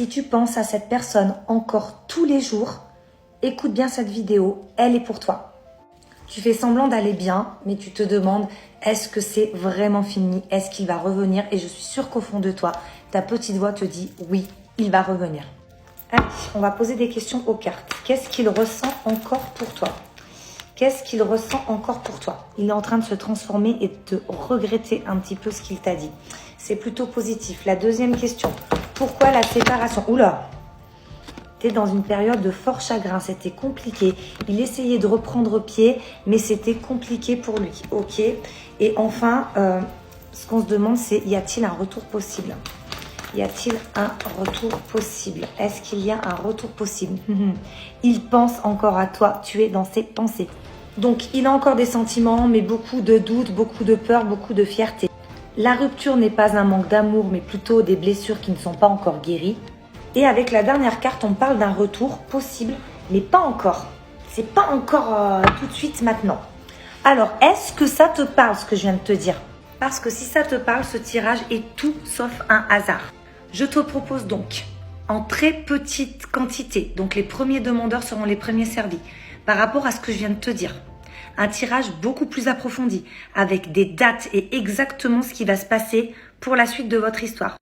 Si tu penses à cette personne encore tous les jours, écoute bien cette vidéo, elle est pour toi. Tu fais semblant d'aller bien, mais tu te demandes, est-ce que c'est vraiment fini? Est-ce qu'il va revenir? Et je suis sûre qu'au fond de toi, ta petite voix te dit, oui, il va revenir. Allez, on va poser des questions aux cartes. Qu'est-ce qu'il ressent encore pour toi? Qu'est-ce qu'il ressent encore pour toi? Il est en train de se transformer et de regretter un petit peu ce qu'il t'a dit. C'est plutôt positif. La deuxième question. Pourquoi la séparation? Oula! Tu es dans une période de fort chagrin. C'était compliqué. Il essayait de reprendre pied, mais c'était compliqué pour lui. Ok. Et enfin, ce qu'on se demande, c'est y a-t-il un retour possible? Y a-t-il un retour possible? Est-ce qu'il y a un retour possible? Il pense encore à toi. Tu es dans ses pensées. Donc, il a encore des sentiments, mais beaucoup de doutes, beaucoup de peur, beaucoup de fierté. La rupture n'est pas un manque d'amour, mais plutôt des blessures qui ne sont pas encore guéries. Et avec la dernière carte, on parle d'un retour possible, mais pas encore. C'est pas encore tout de suite maintenant. Alors, est-ce que ça te parle, ce que je viens de te dire? Parce que si ça te parle, ce tirage est tout sauf un hasard. Je te propose donc, en très petite quantité, donc les premiers demandeurs seront les premiers servis, par rapport à ce que je viens de te dire. Un tirage beaucoup plus approfondi, avec des dates et exactement ce qui va se passer pour la suite de votre histoire.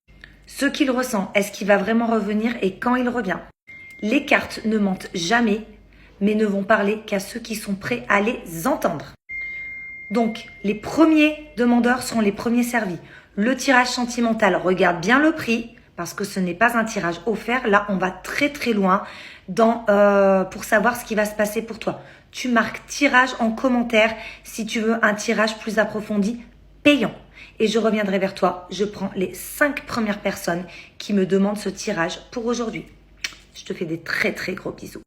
Ce qu'il ressent, est-ce qu'il va vraiment revenir et quand il revient? Les cartes ne mentent jamais, mais ne vont parler qu'à ceux qui sont prêts à les entendre. Donc, les premiers demandeurs seront les premiers servis. Le tirage sentimental, regarde bien le prix, parce que ce n'est pas un tirage offert. Là, on va très très loin pour savoir ce qui va se passer pour toi. Tu marques tirage en commentaire si tu veux un tirage plus approfondi, payant. Et je reviendrai vers toi. Je prends les 5 premières personnes qui me demandent ce tirage pour aujourd'hui. Je te fais des très très gros bisous.